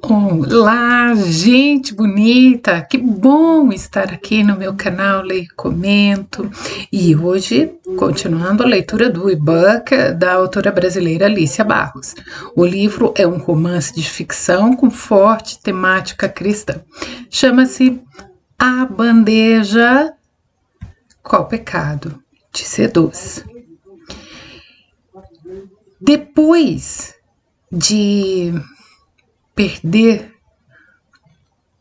Olá, gente bonita! Que bom estar aqui no meu canal Leio e Comento. E hoje, continuando a leitura do e-book da autora brasileira Alicia Barros. O livro é um romance de ficção com forte temática cristã. Chama-se A Bandeja Qual Pecado Te Seduz. Depois de perder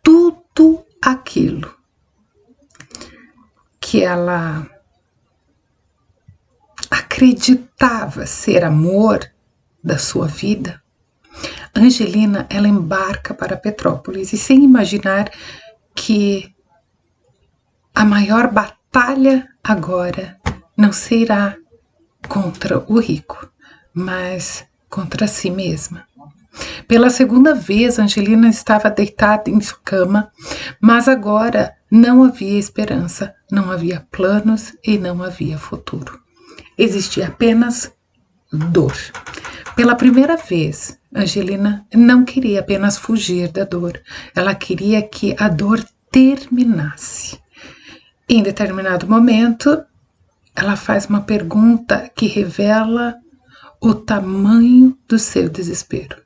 tudo aquilo que ela acreditava ser amor da sua vida, Angelina, ela embarca para Petrópolis e sem imaginar que a maior batalha agora não será contra o rico, mas contra si mesma. Pela segunda vez, Angelina estava deitada em sua cama, mas agora não havia esperança, não havia planos e não havia futuro. Existia apenas dor. Pela primeira vez, Angelina não queria apenas fugir da dor, ela queria que a dor terminasse. Em determinado momento, ela faz uma pergunta que revela o tamanho do seu desespero.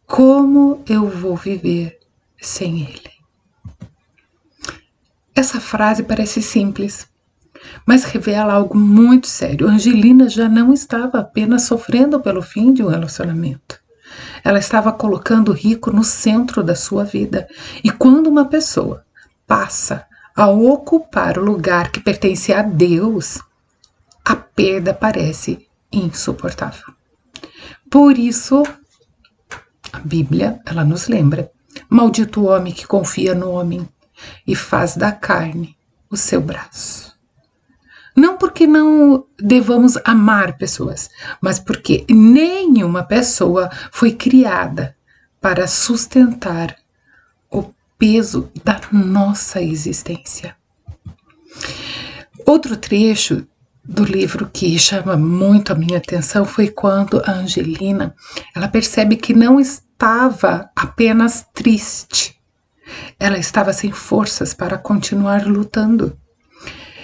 Como eu vou viver sem ele? Essa frase parece simples, mas revela algo muito sério. Angelina já não estava apenas sofrendo pelo fim de um relacionamento. Ela estava colocando o rico no centro da sua vida. E quando uma pessoa passa a ocupar o lugar que pertence a Deus, a perda parece insuportável. Por isso, a Bíblia, ela nos lembra: maldito o homem que confia no homem e faz da carne o seu braço. Não porque não devamos amar pessoas, mas porque nenhuma pessoa foi criada para sustentar o peso da nossa existência. Outro trecho do livro que chama muito a minha atenção foi quando a Angelina, ela percebe que não estava apenas triste, ela estava sem forças para continuar lutando.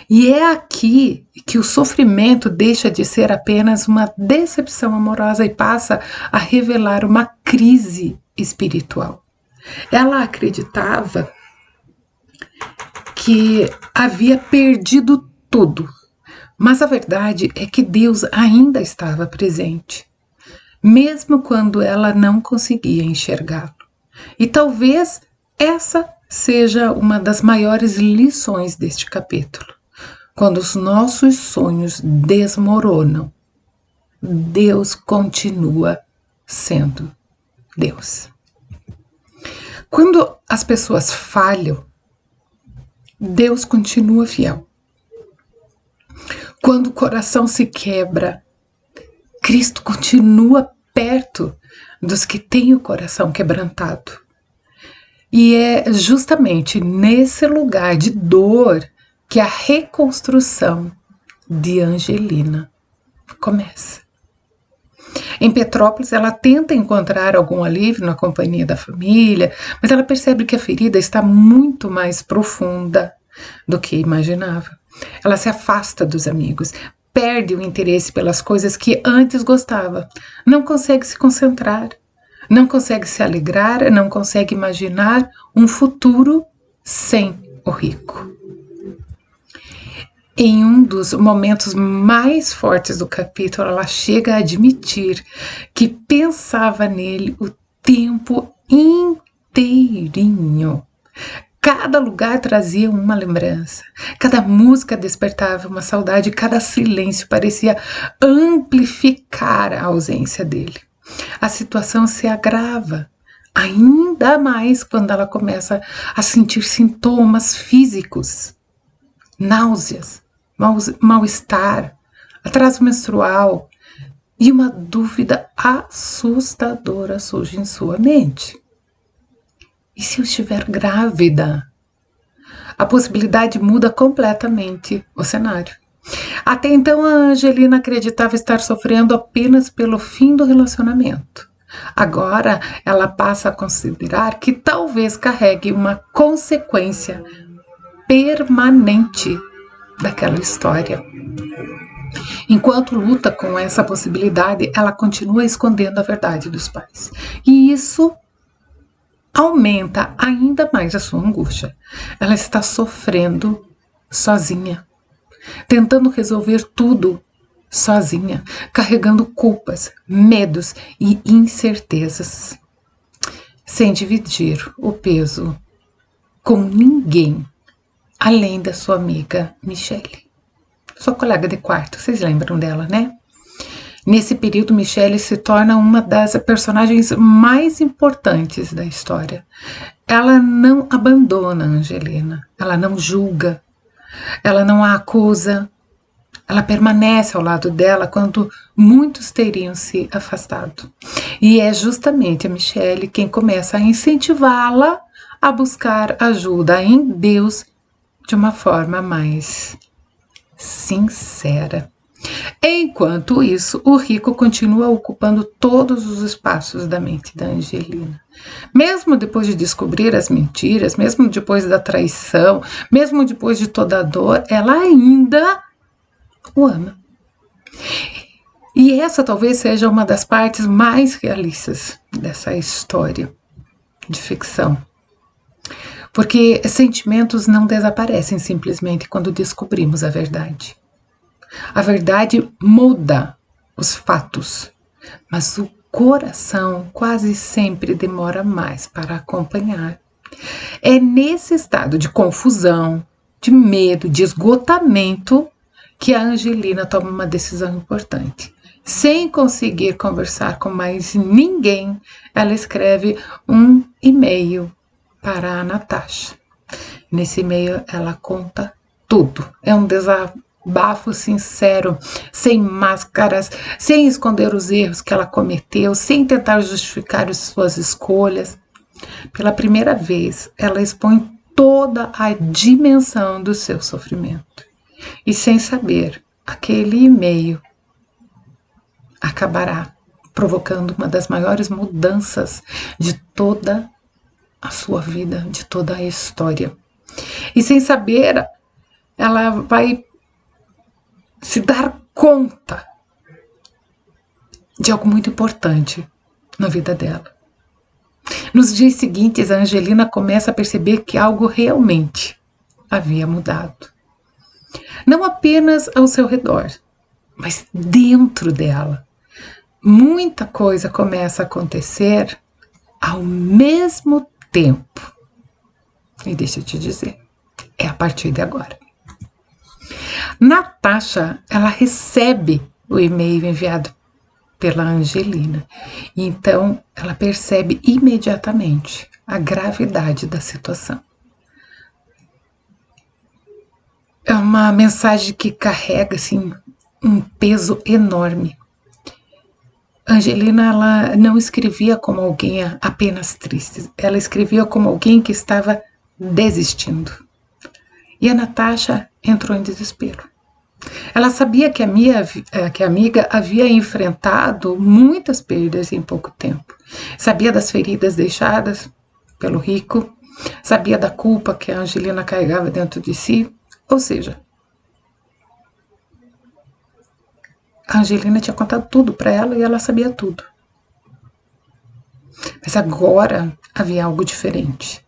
E é aqui que o sofrimento deixa de ser apenas uma decepção amorosa e passa a revelar uma crise espiritual. Ela acreditava que havia perdido tudo, mas a verdade é que Deus ainda estava presente, mesmo quando ela não conseguia enxergá-lo. E talvez essa seja uma das maiores lições deste capítulo. Quando os nossos sonhos desmoronam, Deus continua sendo Deus. Quando as pessoas falham, Deus continua fiel. Quando o coração se quebra, Cristo continua perto dos que têm o coração quebrantado. E é justamente nesse lugar de dor que a reconstrução de Angelina começa. Em Petrópolis, ela tenta encontrar algum alívio na companhia da família, mas ela percebe que a ferida está muito mais profunda do que imaginava. Ela se afasta dos amigos, perde o interesse pelas coisas que antes gostava, não consegue se concentrar, não consegue se alegrar, não consegue imaginar um futuro sem o rico. Em um dos momentos mais fortes do capítulo, ela chega a admitir que pensava nele o tempo inteirinho. Cada lugar trazia uma lembrança, cada música despertava uma saudade, cada silêncio parecia amplificar a ausência dele. A situação se agrava, ainda mais quando ela começa a sentir sintomas físicos, náuseas, mal-estar, atraso menstrual e uma dúvida assustadora surge em sua mente. E se eu estiver grávida? A possibilidade muda completamente o cenário. Até então, a Angelina acreditava estar sofrendo apenas pelo fim do relacionamento. Agora ela passa a considerar que talvez carregue uma consequência permanente daquela história. Enquanto luta com essa possibilidade, ela continua escondendo a verdade dos pais. E isso aumenta ainda mais a sua angústia. Ela está sofrendo sozinha, tentando resolver tudo sozinha, carregando culpas, medos e incertezas, sem dividir o peso com ninguém, além da sua amiga Michelle. Sua colega de quarto, vocês lembram dela, né? Nesse período, Michelle se torna uma das personagens mais importantes da história. Ela não abandona a Angelina, ela não julga, ela não a acusa, ela permanece ao lado dela quando muitos teriam se afastado. E é justamente a Michelle quem começa a incentivá-la a buscar ajuda em Deus de uma forma mais sincera. Enquanto isso, o Rico continua ocupando todos os espaços da mente da Angelina. Mesmo depois de descobrir as mentiras, mesmo depois da traição, mesmo depois de toda a dor, ela ainda o ama. E essa talvez seja uma das partes mais realistas dessa história de ficção. Porque sentimentos não desaparecem simplesmente quando descobrimos a verdade. A verdade muda os fatos, mas o coração quase sempre demora mais para acompanhar. É nesse estado de confusão, de medo, de esgotamento que a Angelina toma uma decisão importante. Sem conseguir conversar com mais ninguém, ela escreve um e-mail para a Natasha. Nesse e-mail ela conta tudo. É um desabafo sincero, sem máscaras, sem esconder os erros que ela cometeu, sem tentar justificar as suas escolhas. Pela primeira vez, ela expõe toda a dimensão do seu sofrimento. E sem saber, aquele e-mail acabará provocando uma das maiores mudanças de toda a sua vida, de toda a história. E sem saber, ela vai se dar conta de algo muito importante na vida dela. Nos dias seguintes, a Angelina começa a perceber que algo realmente havia mudado. Não apenas ao seu redor, mas dentro dela. Muita coisa começa a acontecer ao mesmo tempo. E deixa eu te dizer, é a partir de agora. Natasha, ela recebe o e-mail enviado pela Angelina. E então, ela percebe imediatamente a gravidade da situação. É uma mensagem que carrega assim, um peso enorme. Angelina, ela não escrevia como alguém apenas triste. Ela escrevia como alguém que estava desistindo. E a Natasha entrou em desespero. Ela sabia que a amiga havia enfrentado muitas perdas em pouco tempo. Sabia das feridas deixadas pelo Rico. Sabia da culpa que a Angelina carregava dentro de si. Ou seja, a Angelina tinha contado tudo para ela e ela sabia tudo. Mas agora havia algo diferente.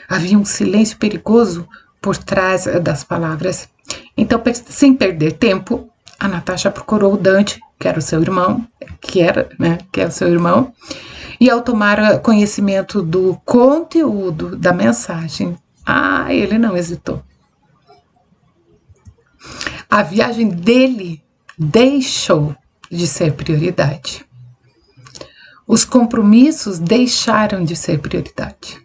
Havia um silêncio perigoso por trás das palavras. Então, sem perder tempo, a Natasha procurou o Dante, que era o seu irmão, que é o seu irmão, e ao tomar conhecimento do conteúdo da mensagem, ele não hesitou. A viagem dele deixou de ser prioridade. Os compromissos deixaram de ser prioridade.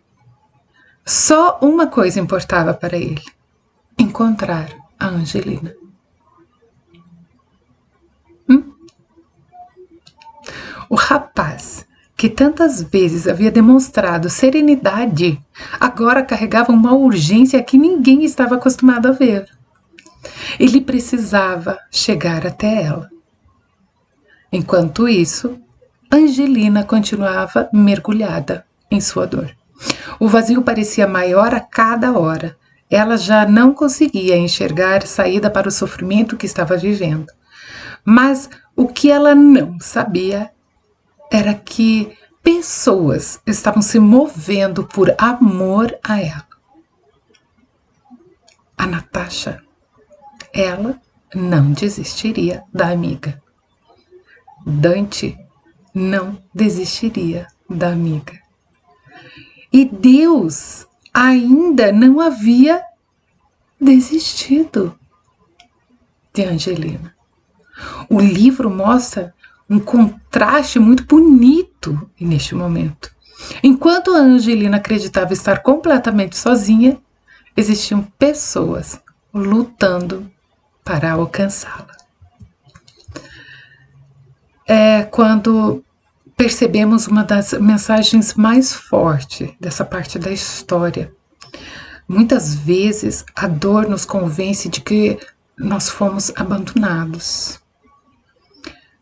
Só uma coisa importava para ele: encontrar a Angelina. O rapaz, que tantas vezes havia demonstrado serenidade, agora carregava uma urgência que ninguém estava acostumado a ver. Ele precisava chegar até ela. Enquanto isso, Angelina continuava mergulhada em sua dor. O vazio parecia maior a cada hora. Ela já não conseguia enxergar saída para o sofrimento que estava vivendo. Mas o que ela não sabia era que pessoas estavam se movendo por amor a ela. A Natasha, ela não desistiria da amiga. Dante não desistiria da amiga. E Deus ainda não havia desistido de Angelina. O livro mostra um contraste muito bonito neste momento. Enquanto a Angelina acreditava estar completamente sozinha, existiam pessoas lutando para alcançá-la. É quando percebemos uma das mensagens mais fortes dessa parte da história. Muitas vezes a dor nos convence de que nós fomos abandonados,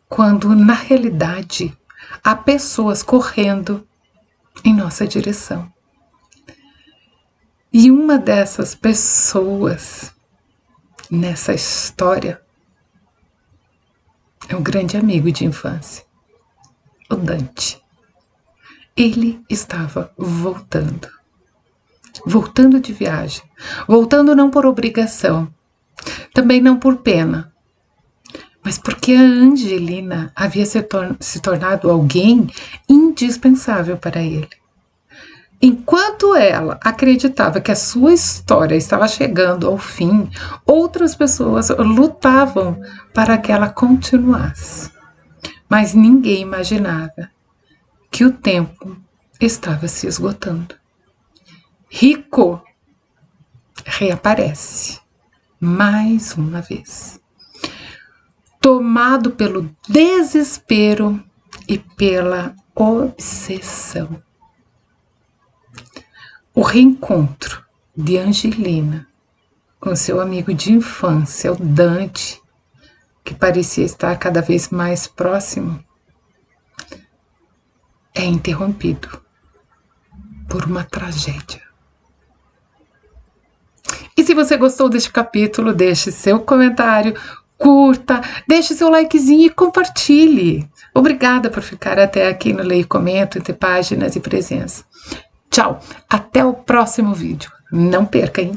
quando na realidade há pessoas correndo em nossa direção. E uma dessas pessoas nessa história é um grande amigo de infância, o Dante. Ele estava voltando de viagem, voltando não por obrigação, também não por pena, mas porque a Angelina havia se tornado alguém indispensável para ele. Enquanto ela acreditava que a sua história estava chegando ao fim, outras pessoas lutavam para que ela continuasse. Mas ninguém imaginava que o tempo estava se esgotando. Rico reaparece mais uma vez, tomado pelo desespero e pela obsessão. O reencontro de Angelina com seu amigo de infância, o Dante, que parecia estar cada vez mais próximo, é interrompido por uma tragédia. E se você gostou deste capítulo, deixe seu comentário, curta, deixe seu likezinho e compartilhe. Obrigada por ficar até aqui no Leio e Comento, entre páginas e presença. Tchau, até o próximo vídeo. Não perca, hein?